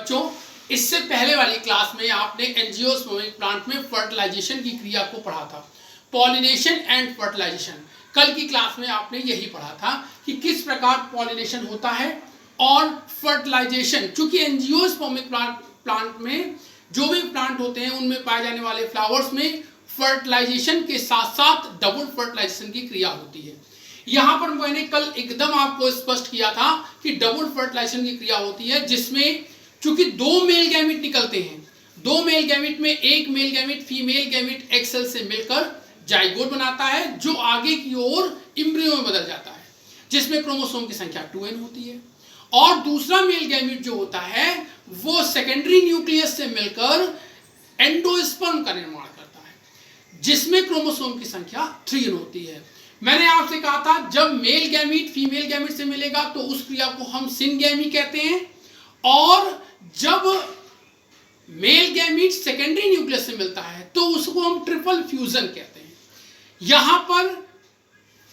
बच्चों, इससे पहले वाली क्लास में आपने एंजियोस्पर्मिक प्लांट में फर्टिलाइजेशन की क्रिया को पढ़ा था, पॉलिनेशन एंड फर्टिलाइजेशन। कल की क्लास में आपने यही पढ़ा था कि किस प्रकार पॉलिनेशन होता है और फर्टिलाइजेशन। चूंकि एंजियोस्पर्मिक प्लांट में जो भी प्लांट होते हैं उनमें पाए जाने वाले फ्लावर्स में फर्टिलाइजेशन के साथ साथ डबल फर्टिलाइजेशन की क्रिया होती है। यहां पर मैंने कल एकदम आपको स्पष्ट किया था कि डबल फर्टिलाइजेशन की क्रिया होती है, जिसमें चूंकि दो मेल गैमेट निकलते हैं, दो मेल गैमेट में एक male gamete female gamete egg cell से मिलकर जाइगोट बनाता है, जो आगे की ओर एम्ब्रियो में बदल जाता है, जिसमें क्रोमोसोम की संख्या 2n होती है। और दूसरा मेल गैमेट जो होता है वो सेकेंडरी न्यूक्लियस से मिलकर एंडोस्पर्म का निर्माण करता है, जिसमें क्रोमोसोम की संख्या 3n होती है। मैंने आपसे कहा था जब मेल गैमेट फीमेल गैमेट से मिलेगा तो उस क्रिया को हम सिनगैमी कहते हैं, और जब मेल गैमेट सेकेंडरी न्यूक्लियस से मिलता है तो उसको हम ट्रिपल फ्यूजन कहते हैं। यहां पर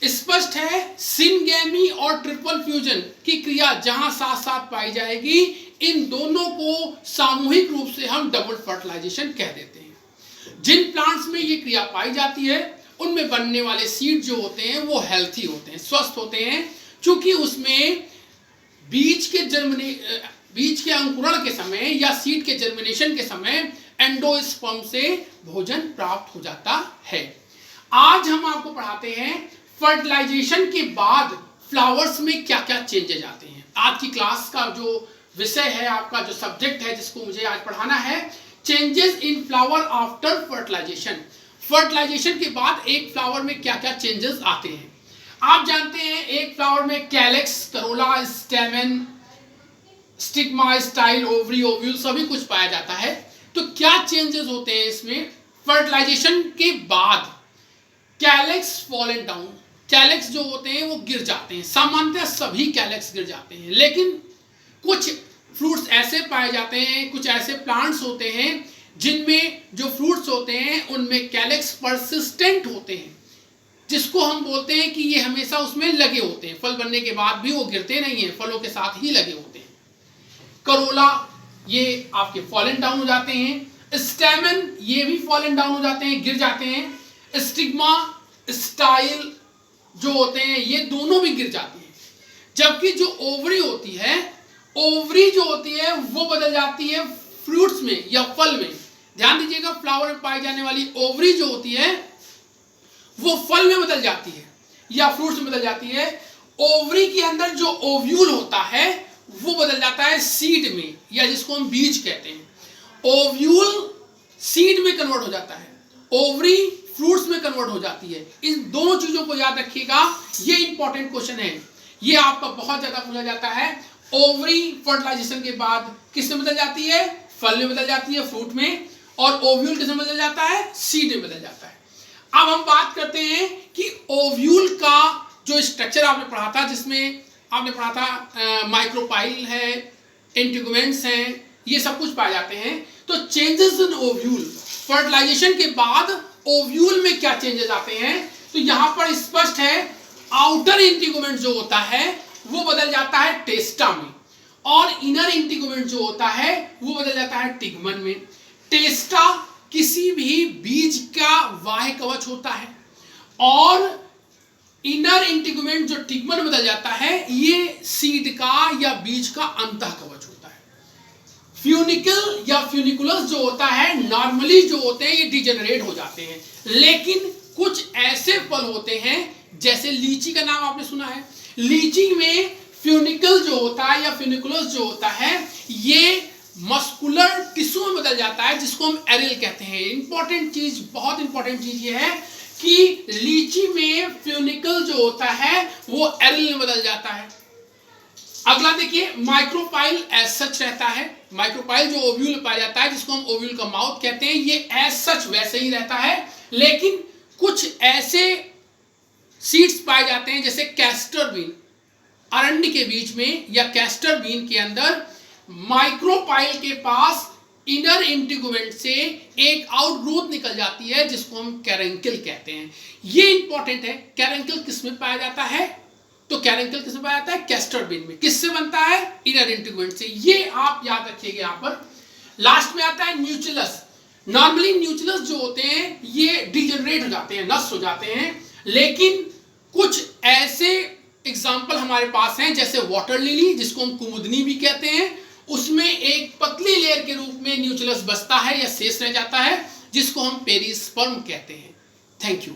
स्पष्ट है सिनगैमी और ट्रिपल फ्यूजन की क्रिया जहां साथ साथ पाई जाएगी, इन दोनों को सामूहिक रूप से हम डबल फर्टिलाइजेशन कह देते हैं। जिन प्लांट्स में ये क्रिया पाई जाती है उनमें बनने वाले सीड जो होते हैं वो हेल्थी होते हैं, स्वस्थ होते हैं, क्योंकि उसमें बीज के अंकुरण के समय या सीड के जर्मिनेशन के समय एंडोस्पर्म से भोजन प्राप्त हो जाता है। आज हम आपको पढ़ाते हैं फर्टिलाइजेशन के बाद फ्लावर्स में क्या क्या चेंजेज आते हैं। आज की क्लास का जो विषय है, आपका जो सब्जेक्ट है जिसको मुझे आज पढ़ाना है, changes in flower after fertilization. Fertilization के बाद एक फ्लावर में क्या क्या चेंजेस आते हैं। आप जानते हैं एक फ्लावर में calyx, Corolla, स्टेमन, stigma, style, ovary, ovule सभी कुछ पाया जाता है। तो क्या चेंजेस होते हैं इसमें फर्टिलाइजेशन के बाद? कैलेक्स फॉलन डाउन, कैलेक्स जो होते हैं वो गिर जाते हैं। सामान्यतः सभी कैलेक्स गिर जाते हैं, लेकिन कुछ फ्रूट्स ऐसे पाए जाते हैं, कुछ ऐसे प्लांट्स होते हैं जिनमें जो फ्रूट्स होते हैं उनमें कैलेक्स परसिस्टेंट होते हैं, जिसको हम बोलते हैं कि ये हमेशा उसमें लगे होते हैं, फल बनने के बाद भी वो गिरते नहीं हैं, फलों के साथ ही लगे होते हैं। करोला ये आपके फॉलन डाउन हो जाते हैं, स्टेमन ये भी फॉलन डाउन हो जाते हैं, गिर जाते हैं, स्टिग्मा, स्टाइल जो होते हैं ये दोनों भी गिर जाती हैं। जबकि जो ओवरी होती है, ओवरी जो होती है वो बदल जाती है फ्रूट्स में या फल में। ध्यान दीजिएगा, फ्लावर में पाई जाने वाली ओवरी जो होती है वो फल में बदल जाती है या फ्रूट्स में बदल जाती है। ओवरी के अंदर जो ओव्यूल होता है वो बदल जाता है सीड में, या जिसको हम बीज कहते हैं। ओव्यूल सीड में कन्वर्ट हो जाता है, ओवरी फ्रूट्स में कन्वर्ट हो जाती है। इन दोनों चीजों को याद रखिएगा, ये इंपॉर्टेंट क्वेश्चन है, ये आपका बहुत ज्यादा पूछा जाता है। ओवरी फर्टिलाइजेशन के बाद किस में बदल जाती है? फल में बदल जाती है, फ्रूट में, और ओव्यूल किस में बदल जाता है? सीड में बदल जाता है। अब हम बात करते हैं कि ओव्यूल का जो स्ट्रक्चर आपने पढ़ा था, जिसमें आपने पढ़ा था माइक्रोपाइल है, इंटीगुमेंट्स हैं, ये सब कुछ पाए जाते हैं। तो चेंजेस इन ओव्यूल, फर्टिलाइजेशन के बाद ओव्यूल में क्या चेंजेस आते हैं? तो यहां पर स्पष्ट है, आउटर इंटीगुमेंट जो होता है वो बदल जाता है टेस्टा में, और इनर इंटीगुमेंट जो होता है वो बदल जाता है टिगमन में। टेस्टा किसी भी बीज का बाह्य कवच होता है, और इनर इंटीगुमेंट जो टिगमन में बदल जाता है ये सीड का या बीज का अंतः कवच होता है। फ्यूनिकल या फ्यूनिकुलस जो होता है, नॉर्मली जो होते हैं ये डिजेनरेट हो जाते हैं, लेकिन कुछ ऐसे फल होते हैं जैसे लीची का नाम आपने सुना है। लीची में फ्यूनिकल जो होता है या फ्यूनिकुलस जो होता है ये मस्कुलर टिश्यू में बदल जाता है, जिसको हम एरिल कहते हैं। इंपॉर्टेंट चीज, बहुत इंपॉर्टेंट चीज ये है कि लीची में फ्यूनिकल जो होता है वो एरिल में बदल जाता है। अगला देखिए, माइक्रोपाइल एज सच रहता है। माइक्रोपाइल जो ओव्यूल पाया जाता है, जिसको हम ओव्यूल का माउथ कहते हैं, ये एज सच वैसे ही रहता है, लेकिन कुछ ऐसे सीड्स पाए जाते हैं जैसे कैस्टर बीन, अरंडी के बीच में या कैस्टर बीन के अंदर माइक्रोपाइल के पास इनर इंटीगुमेंट से एक आउटग्रोथ निकल जाती है, जिसको हम कैरेंकल कहते हैं। ये इंपॉर्टेंट है। कैरेंकल किस में पाया जाता है? तो कैरेंकल किसमें पाया जाता है? कैस्टर बीन में। किससे बनता है? इनर इंटीग्रेंट से। ये आप याद रखिएगा। यहाँ पर लास्ट में आता है न्यूक्लियस। नॉर्मली न्यूक्लियस जो होते हैं ये डिजेनरेट हो जाते हैं, नष्ट हो जाते हैं, लेकिन कुछ ऐसे एग्जाम्पल हमारे पास हैं जैसे वाटर लिली, जिसको हम कुमुदनी भी कहते हैं, उसमें एक पतली लेयर के रूप में न्यूक्लियस बचता है या शेष रह जाता है, जिसको हम पेरिस्पर्म कहते हैं। Thank you.